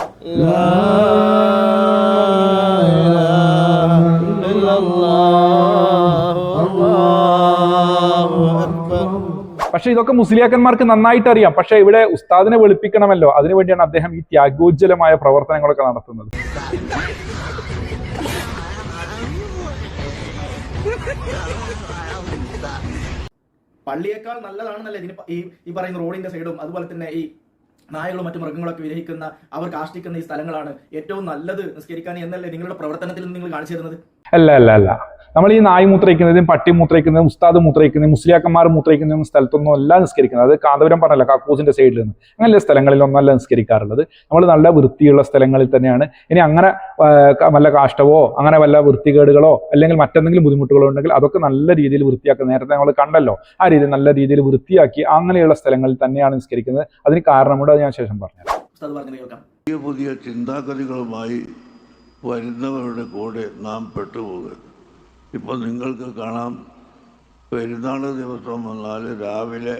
[SPEAKER 4] പക്ഷെ ഇതൊക്കെ മുസ്ലിയാക്കന്മാർക്ക് നന്നായിട്ട് അറിയാം. പക്ഷെ ഇവിടെ ഉസ്താദിനെ വെളുപ്പിക്കണമല്ലോ, അതിനുവേണ്ടിയാണ് അദ്ദേഹം ഈ ത്യാഗോജ്ജലമായ പ്രവർത്തനങ്ങളൊക്കെ നടത്തുന്നത്.
[SPEAKER 1] പള്ളിയേക്കാൾ നല്ലതാണെന്നല്ലേ ഇതിന് ഈ പറയുന്ന റോഡിന്റെ സൈഡും അതുപോലെ തന്നെ ഈ നായകളും മറ്റു മൃഗങ്ങളൊക്കെ വിരഹിക്കുന്ന അവർ കാഷ്ടിക്കുന്ന ഈ സ്ഥലങ്ങളാണ് ഏറ്റവും നല്ലത് നിസ്കരിക്കാൻ എന്നല്ലേ നിങ്ങളുടെ പ്രവർത്തനത്തിൽ നിങ്ങൾ കാണിച്ചു തരുന്നത്?
[SPEAKER 4] അല്ല. നമ്മൾ ഈ നായി മൂത്രയിക്കുന്നതും പട്ടി മൂത്രയിക്കുന്നതും ഉസ്താദ് മൂത്രയിക്കുന്നതും മുസ്ലിയാക്കന്മാർ മൂത്രയിക്കുന്നതും സ്ഥലത്തൊന്നും അല്ല നിസ്കരിക്കുന്നത്. അത് കാന്തപുരം പറഞ്ഞല്ലോ, കക്കൂസിന്റെ സൈഡിൽ നിന്ന് അങ്ങനെയുള്ള സ്ഥലങ്ങളിലൊന്നല്ല നിസ്കരിക്കാറുള്ളത്. നമ്മൾ നല്ല വൃത്തിയുള്ള സ്ഥലങ്ങളിൽ തന്നെയാണ്. ഇനി അങ്ങനെ വല്ല കാഷ്ടവോ അങ്ങനെ വല്ല വൃത്തികേടുകളോ അല്ലെങ്കിൽ മറ്റെന്തെങ്കിലും ബുദ്ധിമുട്ടുകളോ ഉണ്ടെങ്കിൽ അതൊക്കെ നല്ല രീതിയിൽ വൃത്തിയാക്കുക. നേരത്തെ നമ്മൾ കണ്ടല്ലോ, ആ രീതിയിൽ നല്ല രീതിയിൽ വൃത്തിയാക്കി അങ്ങനെയുള്ള സ്ഥലങ്ങളിൽ തന്നെയാണ് നിസ്കരിക്കുന്നത്. അതിന് കാരണമുണ്ട്, അത് ഞാൻ ശേഷം പറഞ്ഞു.
[SPEAKER 2] പുതിയ ചിന്താഗതികളുമായി വരുന്നവരുടെ കൂടെ നാം പെട്ടുപോകരുത്. ഇപ്പോൾ നിങ്ങൾക്ക് കാണാം, പെരുന്നാൾ ദിവസം വന്നാൽ രാവിലെ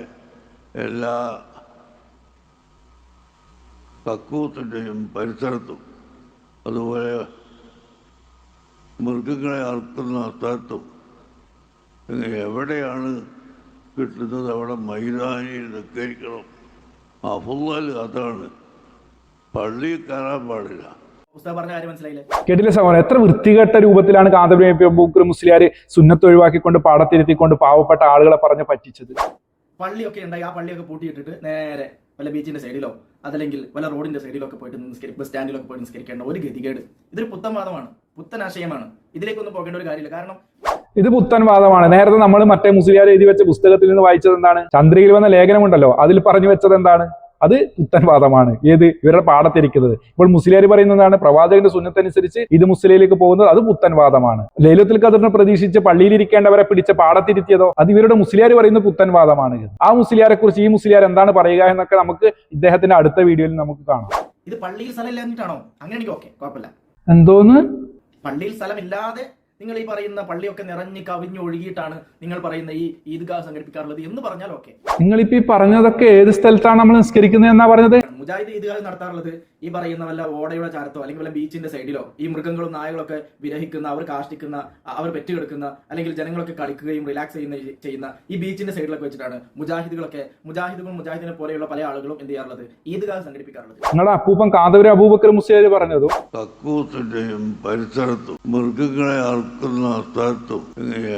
[SPEAKER 2] എല്ലാ കക്കൂത്തിൻ്റെയും പരിസരത്തും അതുപോലെ മൃഗങ്ങളെ അറുക്കുന്ന സ്ഥലത്തും എവിടെയാണ് കിട്ടുന്നത് അവിടെ മൈതാനിയിൽ നിസ്കരിക്കണം. അഫ്ളൽ അതാണ്, പള്ളിയിൽ കയറാൻ പാടില്ല.
[SPEAKER 4] കേട്ടില്ല സഹോദരൻ, എത്ര വൃത്തികെട്ട രൂപത്തിലാണ് കാന്തപുരം അബൂബക്കർ മുസ്ലിയാർ സുന്നത്ത് ഒഴിവാക്കിക്കൊണ്ട് പാടത്തിരുത്തിക്കൊണ്ട് പാവപ്പെട്ട ആളുകളെ പറഞ്ഞ് പറ്റിച്ചത്.
[SPEAKER 1] പള്ളിയൊക്കെ ഉണ്ടായി, ആ പള്ളിയൊക്കെ പൂട്ടിയിട്ടിട്ട് നേരെ വല്ല ബീച്ചിന്റെ സൈഡിലോ അതല്ലെങ്കിൽ വല്ല റോഡിന്റെ സൈഡിലോ ഒക്കെ പോയിട്ട് ബസ് സ്റ്റാൻഡിലൊക്കെ പോയിട്ട് നിസ്കരിക്കേണ്ട ഒരു ഗതികേട്. ഇതൊരു പുത്തൻവാദമാണ്, പുത്തനാശയമാണ്. ഇതിലേക്കൊന്നും പോകേണ്ട ഒരു കാര്യമില്ല. കാരണം
[SPEAKER 4] ഇത് പുത്തൻവാദമാണ്. നേരത്തെ നമ്മൾ മറ്റേ മുസ്ലിയാർ എഴുതി വെച്ച പുസ്തകത്തിൽ നിന്ന് വായിച്ചത് എന്താണ്? ചന്ദ്രികയിൽ വന്ന ലേഖനമുണ്ടല്ലോ, അതിൽ പറഞ്ഞു വെച്ചത് എന്താണ്? അത് പുത്തൻവാദമാണ്. ഏത്? ഇവരുടെ പാടത്തിരിക്കുന്നത്. ഇപ്പോൾ മുസ്ലിയാർ പറയുന്നതാണ് പ്രവാചകന്റെ സുന്നത്തനുസരിച്ച് ഇത് മുസ്ലിയിലേക്ക് പോകുന്നത്, അത് പുത്തൻവാദമാണ്. ലൈലത്തുൽ ഖദറിനെ പ്രതീക്ഷിച്ച് പള്ളിയിലിരിക്കേണ്ടവരെ പിടിച്ച് പാടത്തിരുത്തിയതോ അത് ഇവരുടെ മുസ്ലിയാർ പറയുന്ന പുത്തൻവാദമാണ്. ആ മുസ്ലിയാരെ കുറിച്ച് ഈ മുസ്ലിയാർ എന്താണ് പറയുക എന്നൊക്കെ നമുക്ക് ഇദ്ദേഹത്തിന്റെ അടുത്ത വീഡിയോയിൽ നമുക്ക് കാണാം.
[SPEAKER 1] ഇത് പള്ളിയിൽ സ്ഥലമില്ലാഞ്ഞിട്ടാണോ? അങ്ങനെയാണെങ്കിൽ ഓക്കെ, കുഴപ്പമില്ല.
[SPEAKER 4] എന്തോന്ന്
[SPEAKER 1] പള്ളിയിൽ സ്ഥലമില്ലാതെ നിങ്ങൾ ഈ പറയുന്ന പള്ളിയൊക്കെ നിറഞ്ഞ് കവിഞ്ഞ് ഒഴുകിയിട്ടാണ് നിങ്ങൾ പറയുന്ന ഈ ഈദ്ഗാഹ് സംഘടിപ്പിക്കാറുള്ളത് എന്ന് പറഞ്ഞാൽ ഓക്കെ.
[SPEAKER 4] നിങ്ങളിപ്പോ ഈ പറഞ്ഞതൊക്കെ ഏത് സ്ഥലത്താണ് നമ്മൾ നിസ്കരിക്കുന്നത് എന്നാ പറഞ്ഞത്?
[SPEAKER 1] മുജാഹിദ് ഈദ്ഗാഹ് നടത്താറുള്ളത് ഈ പറയുന്ന വല്ല ഓടയുടെ ചാരത്തോ അല്ലെങ്കിൽ വല്ല ബീച്ചിന്റെ സൈഡിലോ ഈ മൃഗങ്ങളും നായകളൊക്കെ വിരഹിക്കുന്ന, അവർ കാഷ്ടിക്കുന്ന, അവർ പെറ്റുകിടക്കുന്ന അല്ലെങ്കിൽ ജനങ്ങളൊക്കെ കളിക്കുകയും റിലാക്സ് ചെയ്യുന്ന ഈ ബീച്ചിന്റെ സൈഡിലൊക്കെ വെച്ചിട്ടാണ് മുജാഹിദിനെ പോലെയുള്ള പല ആളുകളും എന്ത് ചെയ്യാറുള്ളത്? ഈദ്ഗാഹ് സംഘടിപ്പിക്കാറുള്ളത്.
[SPEAKER 4] നിങ്ങളുടെ അപ്പൂപ്പൻ കാന്തപുരം അബൂബക്കർ മുസ്ലിയാർ പറഞ്ഞതും
[SPEAKER 2] കക്കൂസിന്റെയും പരിസരത്തും മൃഗങ്ങളെ അറുക്കുന്ന സ്ഥലത്തും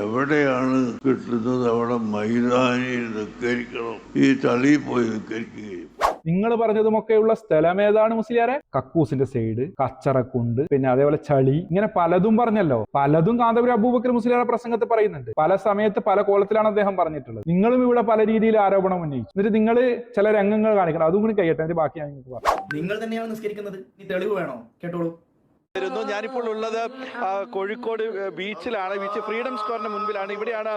[SPEAKER 2] എവിടെയാണ് കിട്ടുന്നത് അവിടെ മൈതാനിയിൽ നിസ്കരിക്കണം. ഈ ചളിയിൽ പോയി നിസ്കരിക്കുകയും.
[SPEAKER 4] നിങ്ങൾ പറഞ്ഞതുമൊക്കെയുള്ള സ്ഥലം ഏതാണ് മുസ്ലിയാരെ? കക്കൂസിന്റെ സൈഡ്, കച്ചറക്കുണ്ട്, പിന്നെ അതേപോലെ ചളി, ഇങ്ങനെ പലതും പറഞ്ഞല്ലോ. പലതും കാന്തപുരം അബൂബക്കർ മുസ്ലിയാരുടെ പ്രസംഗത്തിൽ പറയുന്നുണ്ട്. പല സമയത്ത് പല കോലത്തിലാണ് അദ്ദേഹം പറഞ്ഞിട്ടുള്ളത്. നിങ്ങളും ഇവിടെ പല രീതിയിൽ ആരോപണം ഉന്നയിച്ചു. എന്നിട്ട് നിങ്ങൾ ചില രംഗങ്ങൾ കാണിക്കണം. അതും കൂടി കഴിയട്ടെ, അതിന്റെ ബാക്കി ഞാൻ നിങ്ങൾക്ക് പറയാം.
[SPEAKER 1] നിങ്ങൾ തന്നെയാണ് നിസ്കരിക്കുന്നത്, ഈ തെളിവ് വേണോ? കേട്ടോളൂ.
[SPEAKER 6] ഞാനിപ്പോൾ ഉള്ളത് കോഴിക്കോട് ബീച്ചിലാണ്. ബീച്ച് ഫ്രീഡം സ്ക്വയറിന് മുൻപിലാണ്. ഇവിടെയാണ്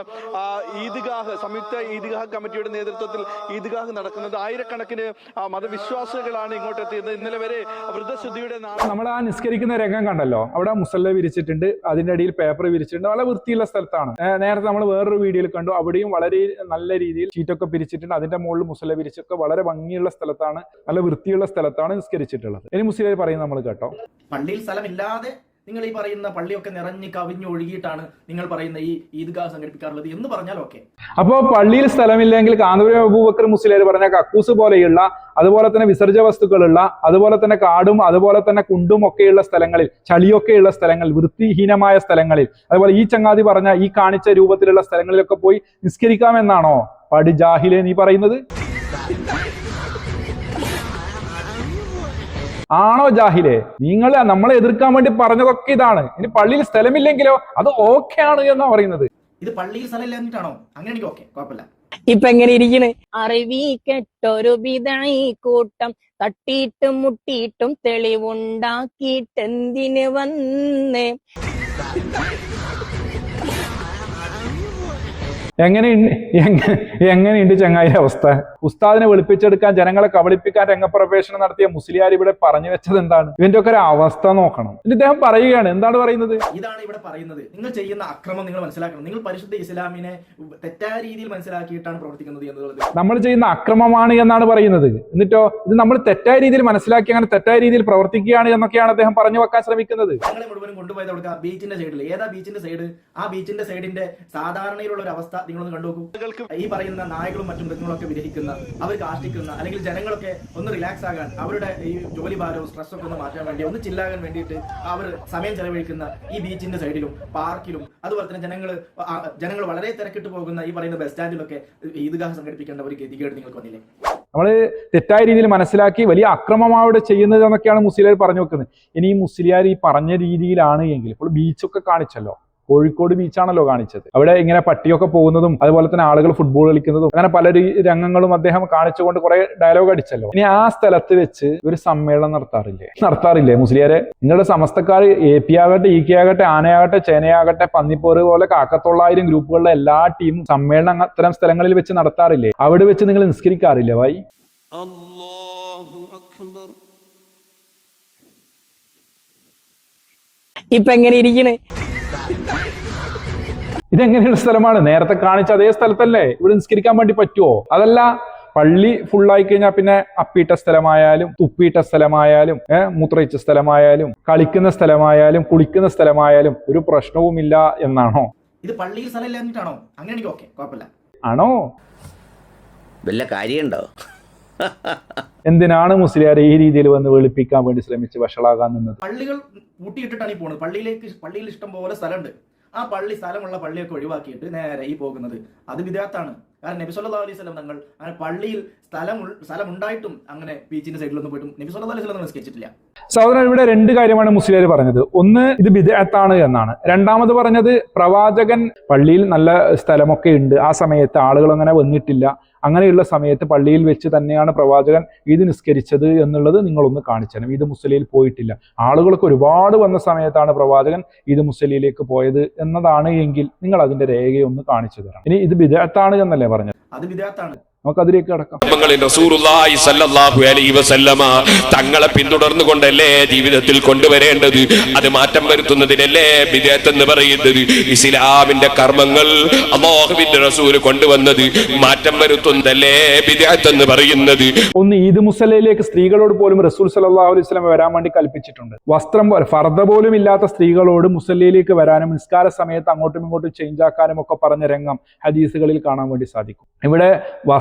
[SPEAKER 6] ഈദ്ഗാഹ്, സംയുക്ത ഈദ്ഗാഹ് കമ്മിറ്റിയുടെ നേതൃത്വത്തിൽ ഈദ്ഗാഹ് നടക്കുന്നത്. ആയിരക്കണക്കിന് മതവിശ്വാസികളാണ് ഇങ്ങോട്ട് എത്തിയത്. ഇന്നലെ വരെ വൃദ്ധശുദ്ധിയുടെ
[SPEAKER 4] നമ്മൾ ആ നിസ്കരിക്കുന്ന രംഗം കണ്ടല്ലോ, അവിടെ മുസല്ല വിരിച്ചിട്ടുണ്ട്, അതിന്റെ അടിയിൽ പേപ്പർ വിരിച്ചിട്ടുണ്ട്. വളരെ വൃത്തിയുള്ള സ്ഥലത്താണ്. നേരത്തെ നമ്മൾ വേറൊരു വീഡിയോയിൽ കണ്ടു, അവിടെയും വളരെ നല്ല രീതിയിൽ ഷീറ്റൊക്കെ പിരിച്ചിട്ടുണ്ട്. അതിന്റെ മുകളിൽ മുസല്ല വിരിച്ചൊക്കെ വളരെ ഭംഗിയുള്ള സ്ഥലത്താണ്, നല്ല വൃത്തിയുള്ള സ്ഥലത്താണ് നിസ്കരിച്ചിട്ടുള്ളത്. ഇനി മുസ്ലിം പറയും നമ്മൾ കേട്ടോ.
[SPEAKER 1] പള്ളിയിൽ സ്ഥലമില്ലാതെ നിങ്ങൾ ഈ പറയുന്ന പള്ളിയൊക്കെ നിറഞ്ഞ് കവിഞ്ഞ് ഒഴുകിയിട്ടാണ് നിങ്ങൾ പറയുന്ന ഈ ഈദ്ഗാഹ് സംഘടിപ്പിക്കാറുള്ളത് എന്ന് പറഞ്ഞാൽ ഓക്കെ.
[SPEAKER 4] അപ്പോ പള്ളിയിൽ സ്ഥലമില്ലെങ്കിൽ കാന്തപുരം അബൂബക്കർ മുസ്ലിയാർ പറഞ്ഞ കക്കൂസ് പോലെയുള്ള, അതുപോലെ തന്നെ വിസർജ്ജ വസ്തുക്കളുള്ള, അതുപോലെ തന്നെ കാടും അതുപോലെ തന്നെ കുണ്ടും ഒക്കെയുള്ള സ്ഥലങ്ങളിൽ, ചളിയൊക്കെയുള്ള സ്ഥലങ്ങളിൽ, വൃത്തിഹീനമായ സ്ഥലങ്ങളിൽ, അതുപോലെ ഈ ചങ്ങാതി പറഞ്ഞ ഈ കാണിച്ച രൂപത്തിലുള്ള സ്ഥലങ്ങളിലൊക്കെ പോയി നിസ്കരിക്കാമെന്നാണോ പടി ജാഹിലെ നീ പറയുന്നത്? ആണോ ജാഹിലെ? നിങ്ങൾ നമ്മളെ എതിർക്കാൻ വേണ്ടി പറഞ്ഞതൊക്കെ ഇതാണ്. ഇനി പള്ളിയിൽ സ്ഥലമില്ലെങ്കിലോ അത് ഓക്കെ ആണ് എന്നാ പറയുന്നത്.
[SPEAKER 1] ഇത് പള്ളിയിൽ സ്ഥലമില്ല എന്നിട്ടാണോ? അങ്ങനെ എനിക്ക് ഓക്കെ, കുഴപ്പമില്ല.
[SPEAKER 7] ഇപ്പൊ എങ്ങനെ ഇരിക്കണ്? അറിവി കെട്ടൊരു ബിദഈ കൂട്ടം തട്ടിയിട്ടും മുട്ടിയിട്ടും തെളിവുണ്ടാക്കിയിട്ടെന്തിന് വന്നേ?
[SPEAKER 4] എങ്ങനെയുണ്ട് ചങ്ങായി അവസ്ഥ? ഉസ്താദിനെ വെളുപ്പിച്ചെടുക്കാൻ, ജനങ്ങളെ കബളിപ്പിക്കാൻ രംഗപ്രവേശനം നടത്തിയ മുസ്ലിയാർ ഇവിടെ പറഞ്ഞു വെച്ചത് എന്താണ്? ഇതിന്റെ ഒക്കെ ഒരു അവസ്ഥ നോക്കണം. ഇദ്ദേഹം പറയുകയാണ്, എന്താണ് പറയുന്നത്?
[SPEAKER 1] ഇതാണ് ഇവിടെ പറയുന്നത്. നിങ്ങൾ ചെയ്യുന്ന അക്രമം നിങ്ങൾ മനസ്സിലാക്കണം. നിങ്ങൾ പരിശുദ്ധ ഇസ്ലാമിനെ തെറ്റായ രീതിയിൽ മനസ്സിലാക്കിയിട്ടാണ് പ്രവർത്തിക്കുന്നത് എന്നുള്ളത്
[SPEAKER 4] നമ്മൾ ചെയ്യുന്ന അക്രമമാണ് എന്നാണ് പറയുന്നത്. എന്നിട്ടോ ഇത് നമ്മൾ തെറ്റായ രീതിയിൽ മനസ്സിലാക്കി അങ്ങനെ തെറ്റായ രീതിയിൽ പ്രവർത്തിക്കുകയാണ് എന്നൊക്കെയാണ് അദ്ദേഹം പറഞ്ഞു വെക്കാൻ ശ്രമിക്കുന്നത്.
[SPEAKER 1] ഞങ്ങളെ മുഴുവനും കൊണ്ടുപോയത് കൊടുക്കുക ബീച്ചിന്റെ സൈഡിൽ. ഏതാ ബീച്ചിന്റെ സൈഡ്? ആ ബീച്ചിന്റെ സൈഡിന്റെ സാധാരണയിലുള്ള ഒരു അവസ്ഥ നിങ്ങളൊന്ന് കണ്ടുനോക്കൂ. ഈ പറയുന്ന നായകളും മറ്റും മൃഗങ്ങളൊക്കെ വിരഹിക്കുന്ന, അവർ കാഷ്ടിക്കുന്ന, അല്ലെങ്കിൽ ജനങ്ങളൊക്കെ ഒന്ന് റിലാക്സ് ആകാൻ, അവരുടെ ഈ ജോലി ഭാരവും സ്ട്രെസ്സൊക്കെ ഒന്ന് മാറ്റാൻ വേണ്ടി, ഒന്ന് ചില്ലാകാൻ വേണ്ടിയിട്ട് അവർ സമയം ചെലവഴിക്കുന്ന ഈ ബീച്ചിന്റെ സൈഡിലും പാർക്കിലും, അതുപോലെ തന്നെ ജനങ്ങൾ വളരെ തിരക്കിട്ട് പോകുന്ന ഈ പറയുന്ന ബസ് സ്റ്റാൻഡിലൊക്കെ ഈദ്ഗാഹ് സംഘടിപ്പിക്കേണ്ട ഒരു ഗതികേട് നിങ്ങൾക്ക് വന്നില്ലേ?
[SPEAKER 4] നമ്മള് തെറ്റായ രീതിയിൽ മനസ്സിലാക്കി വലിയ അക്രമമാണ് അവിടെ ചെയ്യുന്നത് എന്നൊക്കെയാണ് മുസ്ലിയാർ പറഞ്ഞു വെക്കുന്നത്. ഇനി ഈ മുസ്ലിയാർ ഈ പറഞ്ഞ രീതിയിലാണ് എങ്കിൽ, ഇപ്പോൾ ബീച്ചൊക്കെ കാണിച്ചല്ലോ, കോഴിക്കോട് ബീച്ചാണല്ലോ കാണിച്ചത്. അവിടെ ഇങ്ങനെ പട്ടിയൊക്കെ പോകുന്നതും അതുപോലെ തന്നെ ആളുകൾ ഫുട്ബോൾ കളിക്കുന്നതും അങ്ങനെ പല രംഗങ്ങളും അദ്ദേഹം കാണിച്ചുകൊണ്ട് കുറെ ഡയലോഗ് അടിച്ചല്ലോ. ഇനി ആ സ്ഥലത്ത് വെച്ച് ഒരു സമ്മേളനം നടത്താറില്ലേ മുസ്ലിയാരെ? നിങ്ങളുടെ സമസ്തക്കാർ AP ആകട്ടെ, EK ആകട്ടെ, ആനയാകട്ടെ, ചേനയാകട്ടെ, പന്നിപ്പോറ് പോലെ 1,900 ഗ്രൂപ്പുകളിലെ എല്ലാ ടീമും സമ്മേളനം അത്തരം സ്ഥലങ്ങളിൽ വെച്ച് നടത്താറില്ലേ? അവിടെ വെച്ച് നിങ്ങൾ നിസ്കരിക്കാറില്ലേ ഭായി?
[SPEAKER 7] ഇപ്പൊ എങ്ങനെ ഇരിക്കണ്?
[SPEAKER 4] ഇതെങ്ങനെയുള്ള സ്ഥലമാണ്? നേരത്തെ കാണിച്ച അതേ സ്ഥലത്തല്ലേ ഇവിടെ നിസ്കരിക്കാൻ വേണ്ടി പറ്റുമോ? അതല്ല, പള്ളി ഫുള്ളായി കഴിഞ്ഞാൽ പിന്നെ അപ്പിയിട്ട സ്ഥലമായാലും തുപ്പിയിട്ട സ്ഥലമായാലും മൂത്രയിച്ച സ്ഥലമായാലും കളിക്കുന്ന സ്ഥലമായാലും കുളിക്കുന്ന സ്ഥലമായാലും ഒരു പ്രശ്നവുമില്ല എന്നാണോ?
[SPEAKER 1] ഇത് പള്ളിയിൽ സ്ഥലമില്ല എന്നിട്ടാണോ? അങ്ങനെ എനിക്ക് ഓക്കെ, കുഴപ്പമില്ല.
[SPEAKER 4] ആണോ?
[SPEAKER 5] വല്ല കാര്യമുണ്ടോ?
[SPEAKER 4] എന്തിനാണ് മുസ്ലിയാർ ഈ രീതിയിൽ വന്ന് വെളുപ്പിക്കാൻ വേണ്ടി ശ്രമിച്ച് വഷളാകാൻ നിന്നത്?
[SPEAKER 1] പള്ളികൾ പൂട്ടിയിട്ടിട്ടാണ് ഈ പോകുന്നത്. പള്ളിയിൽ ഇഷ്ടം പോലെ സ്ഥലമുണ്ട്. ആ സ്ഥലമുള്ള പള്ളിയൊക്കെ ഒഴിവാക്കിയിട്ട് നേരെ ഈ പോകുന്നത് അത് ബിദ്അത്താണ്. കാരണം നബി സല്ലല്ലാഹു അലൈഹി വസല്ലം തങ്ങൾ അങ്ങനെ പള്ളിയിൽ സ്ഥലം ഉണ്ടായിട്ടും അങ്ങനെ ബീച്ചിന്റെ സൈഡിലൊന്നും പോയിട്ടും നബി സല്ലല്ലാഹു അലൈഹി വസല്ലം നിസ്കരിച്ചിട്ടില്ല.
[SPEAKER 4] സഹോദരൻ, ഇവിടെ രണ്ട് കാര്യമാണ് മുസ്ലിയാർ പറഞ്ഞത്. ഒന്ന്, ഇത് ബിദ്അത്താണ് എന്നാണ്. രണ്ടാമത് പറഞ്ഞത്, പ്രവാചകൻ പള്ളിയിൽ നല്ല സ്ഥലമൊക്കെ ഉണ്ട്, ആ സമയത്ത് ആളുകൾ അങ്ങനെ വന്നിട്ടില്ല, അങ്ങനെയുള്ള സമയത്ത് പള്ളിയിൽ വെച്ച് തന്നെയാണ് പ്രവാചകൻ ഈദ് നിസ്കരിച്ചത് എന്നുള്ളത് നിങ്ങളൊന്ന് കാണിച്ചു. ഈദ് മുസ്ലിയിൽ പോയിട്ടില്ല, ആളുകൾക്ക് ഒരുപാട് വന്ന സമയത്താണ് പ്രവാചകൻ ഈദ് മുസ്ലിയിലേക്ക് പോയത് എന്നതാണ് എങ്കിൽ നിങ്ങൾ അതിന്റെ രേഖയൊന്ന് കാണിച്ചു തരാം. ഇനി ഇത് ബിദ്അത്താണ് എന്നല്ലേ പറഞ്ഞത്?
[SPEAKER 1] അത് ബിദ്അത്താണ്.
[SPEAKER 4] നമുക്ക് അതിലേക്ക് കടക്കാം.
[SPEAKER 8] റസൂലുള്ളാഹി സ്വല്ലല്ലാഹു അലൈഹി വസല്ലമ തങ്ങളെ പിന്തുടർന്നുകൊണ്ടല്ലേ ജീവിതത്തിൽ കൊണ്ടുവരേണ്ടത്. അത് മാറ്റം വരുത്തുന്നതിനല്ലേ ബിദ്അത്ത് എന്ന് പറയുന്നത്. ഇസ്ലാമിന്റെ കർമ്മങ്ങൾ അല്ലാഹുവിന്റെ റസൂൽ കൊണ്ടുവന്നത് മാറ്റം വരുത്തുന്നതല്ലേ ബിദ്അത്ത് എന്ന് പറയുന്നത്.
[SPEAKER 4] ഒന്ന്, ഈദ് മുസല്ലയിലേക്ക് സ്ത്രീകളോട് പോലും റസൂൽ സല്ലല്ലാഹു അലൈഹി വസല്ലം വരാൻ വേണ്ടി കൽപ്പിച്ചിട്ടുണ്ട്. വസ്ത്രം ഫർദ പോലും ഇല്ലാത്ത സ്ത്രീകളോട് മുസല്ലയിലേക്ക് വരാനും നിസ്കാര സമയത്ത് അങ്ങോട്ടും ഇങ്ങോട്ടും ചേഞ്ച് ആക്കാനും ഒക്കെ പറഞ്ഞ രംഗം ഹദീസുകളിൽ കാണാൻ വേണ്ടി സാധിക്കും. ഇവിടെ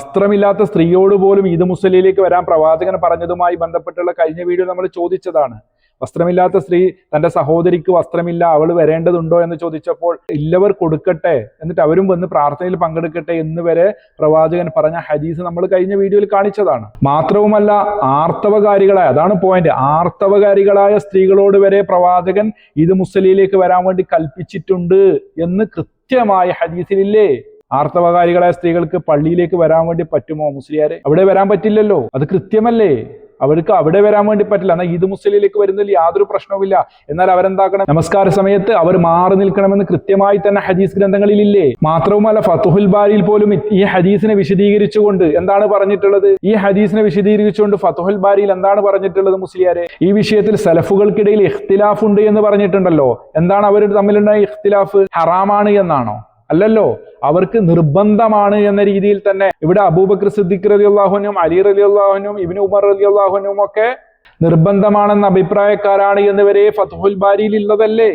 [SPEAKER 4] വസ്ത്രമില്ലാത്ത സ്ത്രീയോട് പോലും ഈദ് മുസല്ലയിലേക്ക് വരാൻ പ്രവാചകൻ പറഞ്ഞതുമായി ബന്ധപ്പെട്ടുള്ള കഴിഞ്ഞ വീഡിയോ നമ്മൾ ചോദിച്ചതാണ്. വസ്ത്രമില്ലാത്ത സ്ത്രീ തന്റെ സഹോദരിക്ക് വസ്ത്രമില്ല, അവൾ വരേണ്ടതുണ്ടോ എന്ന് ചോദിച്ചപ്പോൾ ഇല്ലവർ കൊടുക്കട്ടെ, എന്നിട്ട് അവരും വന്ന് പ്രാർത്ഥനയിൽ പങ്കെടുക്കട്ടെ എന്ന് വരെ പ്രവാചകൻ പറഞ്ഞ ഹദീസ് നമ്മൾ കഴിഞ്ഞ വീഡിയോയിൽ കാണിച്ചതാണ്. മാത്രവുമല്ല, ആർത്തവകാരികളായ, അതാണ് പോയിന്റ്, ആർത്തവകാരികളായ സ്ത്രീകളോട് വരെ പ്രവാചകൻ ഈദ് മുസല്ലയിലേക്ക് വരാൻ വേണ്ടി കൽപ്പിച്ചിട്ടുണ്ട് എന്ന് കൃത്യമായ ഹദീസിലില്ലേ? ആർത്തവകാരികളായ സ്ത്രീകൾക്ക് പള്ളിയിലേക്ക് വരാൻ വേണ്ടി പറ്റുമോ മുസ്ലിയാരെ? അവിടെ വരാൻ പറ്റില്ലല്ലോ, അത് കൃത്യമല്ലേ? അവർക്ക് അവിടെ വരാൻ വേണ്ടി പറ്റില്ല. എന്നാൽ ഈദ് മുസ്ലിയിലേക്ക് വരുന്നതിൽ യാതൊരു പ്രശ്നവുമില്ല. എന്നാൽ അവരെന്താക്കണം? നമസ്കാര സമയത്ത് അവർ മാറി നിൽക്കണമെന്ന് കൃത്യമായി തന്നെ ഹദീസ് ഗ്രന്ഥങ്ങളിലില്ലേ? മാത്രവുമല്ല, ഫതുഹുൽ ബാരിയിൽ പോലും ഈ ഹദീസിനെ വിശദീകരിച്ചുകൊണ്ട് എന്താണ് പറഞ്ഞിട്ടുള്ളത്? ഈ ഹദീസിനെ വിശദീകരിച്ചുകൊണ്ട് ഫതുഹുൽ ബാരിയിൽ എന്താണ് പറഞ്ഞിട്ടുള്ളത് മുസ്ലിയാരെ? ഈ വിഷയത്തിൽ സലഫുകൾക്കിടയിൽ ഇഖ്തിലാഫ് ഉണ്ട് എന്ന് പറഞ്ഞിട്ടുണ്ടല്ലോ. എന്താണ് അവർ തമ്മിലുള്ള ഇഖ്തിലാഫ്? ഹറാമാണ് എന്നാണോ? അല്ലല്ലോ, അവർക്ക് നിർബന്ധമാണ് എന്ന രീതിയിൽ തന്നെ ഇവിടെ അബൂബക്കർ സിദ്ദീഖ് റളിയല്ലാഹു അൻഹും അലി റളിയല്ലാഹു അൻഹും ഇബ്നു ഉമർ റളിയല്ലാഹു അൻഹും ഒക്കെ നിർബന്ധമാണെന്ന അഭിപ്രായക്കാരാണ് എന്ന് വരെ ഫതുഹുൽ ബാരിയിൽ ഉള്ളതല്ലേ?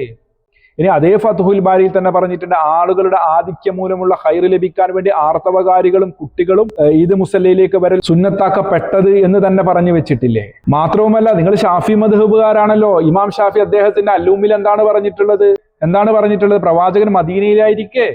[SPEAKER 4] ഇനി അതേ ഫതുഹുൽ ബാരിയിൽ തന്നെ പറഞ്ഞിട്ടുണ്ട്, ആളുകളുടെ ആധിക്യം മൂലമുള്ള ഖൈർ ലഭിക്കാൻ വേണ്ടി ആർത്തവകാരികളും കുട്ടികളും ഈദ് മുസല്ലയിലേക്ക് വരൽ സുന്നത്താക്കപ്പെട്ടത് എന്ന് തന്നെ പറഞ്ഞു വെച്ചിട്ടില്ലേ? മാത്രവുമല്ല, നിങ്ങൾ ഷാഫി മദ്ഹബുകാരാണല്ലോ. ഇമാം ഷാഫി അദ്ദേഹത്തിന്റെ അല്ലൂമിൽ എന്താണ് പറഞ്ഞിട്ടുള്ളത്? പ്രവാചകൻ മദീനയിലായിരിക്കെ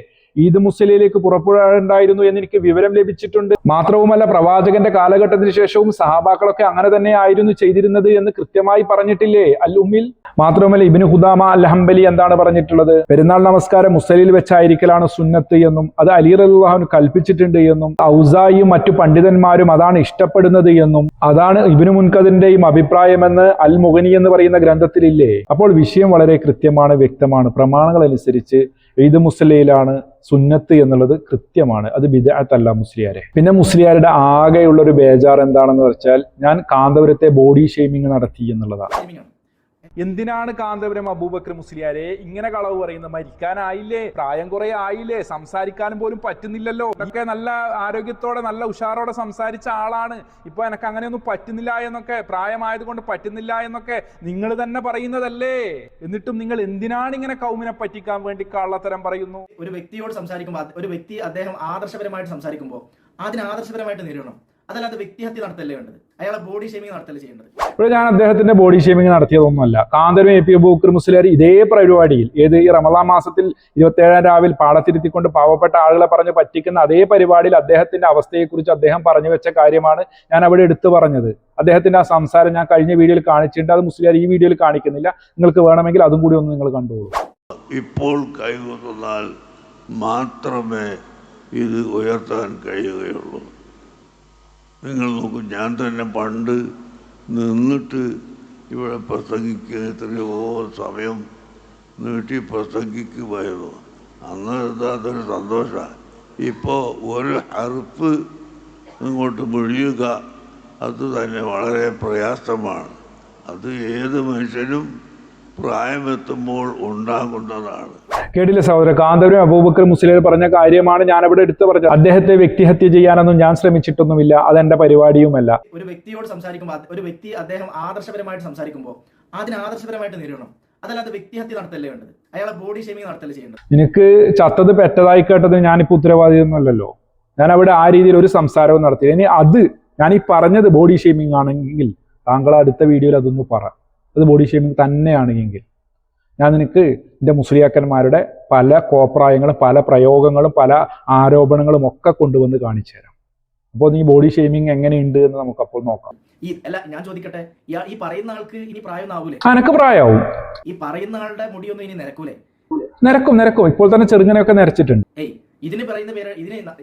[SPEAKER 4] ഈദ് മുസ്ലിയിലേക്ക് പുറപ്പെടാറുണ്ടായിരുന്നു എന്ന് എനിക്ക് വിവരം ലഭിച്ചിട്ടുണ്ട്. മാത്രവുമല്ല പ്രവാചകന്റെ കാലഘട്ടത്തിന് ശേഷവും സഹാബാക്കളൊക്കെ അങ്ങനെ തന്നെ ആയിരുന്നു ചെയ്തിരുന്നത് എന്ന് കൃത്യമായി പറഞ്ഞിട്ടില്ലേ അൽ ഉമ്മിൽ. മാത്രവുമല്ല ഇബ്നു ഖുദാമ അൽ ഹംബലി എന്താണ് പറഞ്ഞിട്ടുള്ളത്? പെരുന്നാൾ നമസ്കാരം മുസ്ലിയിൽ വെച്ചായിരിക്കലാണ് സുന്നത്ത് എന്നും അത് അലി റളിയല്ലാഹു അൻഹു കൽപ്പിച്ചിട്ടുണ്ട് എന്നും ഔസായിയും മറ്റു പണ്ഡിതന്മാരും അതാണ് ഇഷ്ടപ്പെടുന്നത് എന്നും അതാണ് ഇബ്നു മുൻകദിറിന്റെയും അഭിപ്രായമെന്ന് അൽ മുഗ്നി എന്ന് പറയുന്ന ഗ്രന്ഥത്തിലില്ലേ. അപ്പോൾ വിഷയം വളരെ കൃത്യമാണ്, വ്യക്തമാണ്. പ്രമാണങ്ങൾ അനുസരിച്ച് ഈദ് മുസ്ലിയിലാണ് സുന്നത്ത് എന്നുള്ളത് കൃത്യമാണ്. അത് ബിദ്അത്തല്ല മുസ്ലിയാരെ. പിന്നെ മുസ്ലിയാരുടെ ആകെയുള്ള ഒരു ബേജാർ എന്താണെന്ന് വെച്ചാൽ ഞാൻ കാന്തപുരത്തെ ബോഡി ഷെയ്മിങ് നടത്തി എന്നുള്ളതാണ്. എന്തിനാണ് കാന്തപുരം അബൂബക്കർ മുസ്ലിയാരെ ഇങ്ങനെ കളവ് പറയുന്നത്? മരിക്കാനായില്ലേ, പ്രായം കുറെ ആയില്ലേ, സംസാരിക്കാനും പോലും പറ്റുന്നില്ലല്ലോ. ഒക്കെ നല്ല ആരോഗ്യത്തോടെ നല്ല ഉഷാറോടെ സംസാരിച്ച ആളാണ്. ഇപ്പൊ എനിക്ക് അങ്ങനെയൊന്നും പറ്റുന്നില്ല എന്നൊക്കെ, പ്രായമായതുകൊണ്ട് പറ്റുന്നില്ല എന്നൊക്കെ നിങ്ങൾ തന്നെ പറയുന്നതല്ലേ. എന്നിട്ടും നിങ്ങൾ എന്തിനാണ് ഇങ്ങനെ കൗമിനെ പറ്റിക്കാൻ വേണ്ടി കള്ളത്തരം പറയുന്നു?
[SPEAKER 1] ഒരു വ്യക്തിയോട് സംസാരിക്കുമ്പോൾ ഒരു വ്യക്തി അദ്ദേഹം ആദർശപരമായിട്ട് സംസാരിക്കുമ്പോൾ അതിന് ആദർശപരമായിട്ട് നേരിടണം. അതല്ലാതെ വ്യക്തിഹത്യ നടത്തല്ലേ വേണ്ടത്, അയാളെ ബോഡി ഷേമിങ് നടത്തല്ലേ ചെയ്യേണ്ടത്.
[SPEAKER 4] ഇപ്പോൾ ഞാൻ അദ്ദേഹത്തിന്റെ ബോഡി ഷേമിങ് നടത്തിയതൊന്നുമല്ല. കാന്തപുരം എ പി അബൂബക്കർ മുസ്ലിയാർ ഇതേ പരിപാടിയിൽ ഈ റമദാൻ മാസത്തിൽ 27 രാവിൽ പാടത്തിരുത്തിക്കൊണ്ട് പാവപ്പെട്ട ആളുകളെ പറഞ്ഞ് പറ്റിക്കുന്ന അതേ പരിപാടിയിൽ അദ്ദേഹത്തിന്റെ അവസ്ഥയെക്കുറിച്ച് അദ്ദേഹം പറഞ്ഞു വെച്ച കാര്യമാണ് ഞാൻ അവിടെ എടുത്തു പറഞ്ഞത്. അദ്ദേഹത്തിന്റെ ആ സംസാരം ഞാൻ കഴിഞ്ഞ വീഡിയോയിൽ കാണിച്ചിട്ടുണ്ട്. അത് മുസ്ലിയാർ ഈ വീഡിയോയിൽ കാണിക്കുന്നില്ല. നിങ്ങൾക്ക് വേണമെങ്കിൽ അതും കൂടി ഒന്ന് നിങ്ങൾ കണ്ടുകൊള്ളൂ.
[SPEAKER 2] ഇപ്പോൾ കൈകൊന്നാൽ മാത്രമേ ഇത് ഉയർത്താൻ കഴിയുകയുള്ളൂ. നിങ്ങൾ നോക്കൂ, ഞാൻ തന്നെ പണ്ട് നിന്നിട്ട് ഇവിടെ പ്രസംഗിക്കുക എത്രയോ സമയം നീട്ടി പ്രസംഗിക്കുമായിരുന്നു. അന്ന് അതൊരു സന്തോഷമാണ്. ഇപ്പോൾ ഒരു ഹർഫ് ഇങ്ങോട്ട് മുഴിയുക അത് തന്നെ വളരെ പ്രയാസമാണ്. അത് ഏത് മനുഷ്യനും പ്രായമെത്തുമ്പോൾ ഉണ്ടാകുന്നതാണ്.
[SPEAKER 4] കേട്ടില്ല സഹോദരൻ, കാന്തപുരം അബൂബക്കർ മുസ്ലിയാർ പറഞ്ഞ കാര്യമാണ് ഞാൻ അവിടെ എടുത്തു പറഞ്ഞത്. അദ്ദേഹത്തെ വ്യക്തിഹത്യ ചെയ്യാനൊന്നും ഞാൻ ശ്രമിച്ചിട്ടൊന്നുമില്ല, അതെന്റെ പരിപാടിയുമല്ല.
[SPEAKER 1] ഒരു വ്യക്തിയോട് സംസാരിക്കുമ്പോൾ ഒരു വ്യക്തി അദ്ദേഹം ആദർശപരമായിട്ട് സംസാരിക്കുമ്പോൾ അതിന് ആദർശപരമായിട്ട് നേരിടണം. അതല്ലാതെ വ്യക്തിഹത്യ നടത്തല്ലേ വേണ്ടത്, അയാളെ ബോഡി ഷേമിങ് നടത്തല്ലേ ചെയ്യേണ്ടത്.
[SPEAKER 4] നിനക്ക് ചത്തത് പെറ്റതായി കേട്ടത് ഞാനിപ്പോ ഉത്തരവാദിയൊന്നുമല്ലല്ലോ. ഞാൻ അവിടെ ആ രീതിയിൽ ഒരു സംസാരവും നടത്തി. ഇനി അത് ഞാൻ ഈ പറഞ്ഞത് ബോഡി ഷേമിങ് ആണെങ്കിൽ താങ്കൾ അടുത്ത വീഡിയോയിൽ അതൊന്ന് പറ. അത് ബോഡി ഷേമിങ് തന്നെയാണെങ്കിൽ ഞാൻ നിനക്ക് എൻ്റെ മുസ്ലിയാക്കന്മാരുടെ പല കോപ്രായങ്ങളും പല പ്രയോഗങ്ങളും പല ആരോപണങ്ങളും ഒക്കെ കൊണ്ടുവന്ന് കാണിച്ചു തരാം. അപ്പോൾ നീ ബോഡി ഷേമിങ് എങ്ങനെയുണ്ട് എന്ന് നമുക്ക് അപ്പോൾ നോക്കാം.
[SPEAKER 1] ഞാൻ ചോദിക്കട്ടെ, ഈ പറയുന്ന ആൾക്ക് ഇനി പ്രായം ആവൂലേ?
[SPEAKER 4] അനക്ക് പ്രായമാവും.
[SPEAKER 1] ഈ പറയുന്ന ആളുടെ മുടിയൊന്നും ഇനി നിരക്കൂലേ?
[SPEAKER 4] നിരക്കും. ഇപ്പോൾ തന്നെ ചെറുങ്ങനെയൊക്കെ നിരച്ചിട്ടുണ്ട്.
[SPEAKER 1] ഇതിന് പറയുന്ന പേര്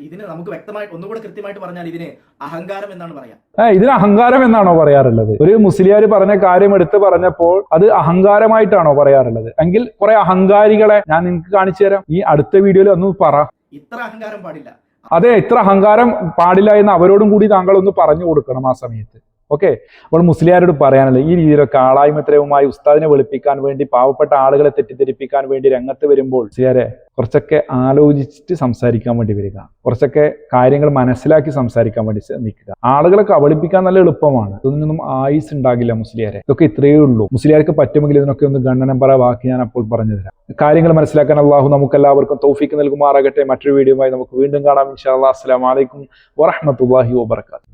[SPEAKER 1] ഇതിന് നമുക്ക് വ്യക്തമായിട്ട് ഒന്നുകൂടെ കൃത്യമായിട്ട് പറഞ്ഞാൽ ഇതിന് അഹങ്കാരം എന്നാണ് പറയാം.
[SPEAKER 4] ഇതിന് അഹങ്കാരം എന്നാണോ പറയാറുള്ളത്? ഒരു മുസ്ലിയാർ പറഞ്ഞ കാര്യം എടുത്ത് പറഞ്ഞപ്പോൾ അത് അഹങ്കാരമായിട്ടാണോ പറയാറുള്ളത്? എങ്കിൽ കുറെ അഹങ്കാരികളെ ഞാൻ നിങ്ങൾക്ക് കാണിച്ചു തരാം. ഈ അടുത്ത വീഡിയോയിൽ ഒന്ന് പറ.
[SPEAKER 1] ഇത്ര അഹങ്കാരം പാടില്ല.
[SPEAKER 4] അതെ, ഇത്ര അഹങ്കാരം പാടില്ല എന്ന് അവരോടും കൂടി താങ്കൾ ഒന്ന് പറഞ്ഞു കൊടുക്കണം ആ സമയത്ത്. ഓക്കെ. അപ്പോൾ മുസ്ലിയാരോട് പറയാനല്ല, ഈ രീതിയിലൊക്കെ ആളായ്മത്രയവുമായി ഉസ്താദിനെ വെളുപ്പിക്കാൻ വേണ്ടി പാവപ്പെട്ട ആളുകളെ തെറ്റിദ്ധരിപ്പിക്കാൻ വേണ്ടി രംഗത്ത് വരുമ്പോൾ മുസ്ലിയാരെ കുറച്ചൊക്കെ ആലോചിച്ചിട്ട് സംസാരിക്കാൻ വേണ്ടി വരിക, കുറച്ചൊക്കെ കാര്യങ്ങൾ മനസ്സിലാക്കി സംസാരിക്കാൻ വേണ്ടി ശ്രമിക്കുക. ആളുകളെ കബളിപ്പിക്കാൻ നല്ല എളുപ്പമാണ്, ഇതൊന്നും ആയുസ് ഉണ്ടാകില്ല മുസ്ലിയാരെ. ഇതൊക്കെ ഇത്രയേ ഉള്ളൂ. മുസ്ലിയാർക്ക് പറ്റുമെങ്കിൽ ഇതിനൊക്കെ ഒന്ന് ഗണ്ണനം പറ ബാക്കി ഞാൻ അപ്പോൾ പറഞ്ഞു തരാം. കാര്യങ്ങൾ മനസ്സിലാക്കാൻ അള്ളാഹു നമുക്ക് എല്ലാവർക്കും തൗഫീക്ക് നൽകുമാറാകട്ടെ. മറ്റൊരു വീഡിയോയുമായി നമുക്ക് വീണ്ടും കാണാം ഇൻഷാ അല്ലാഹ്. അസ്സലാമു അലൈക്കും വറഹ്മത്തുള്ളാഹി വബറകാതുഹു.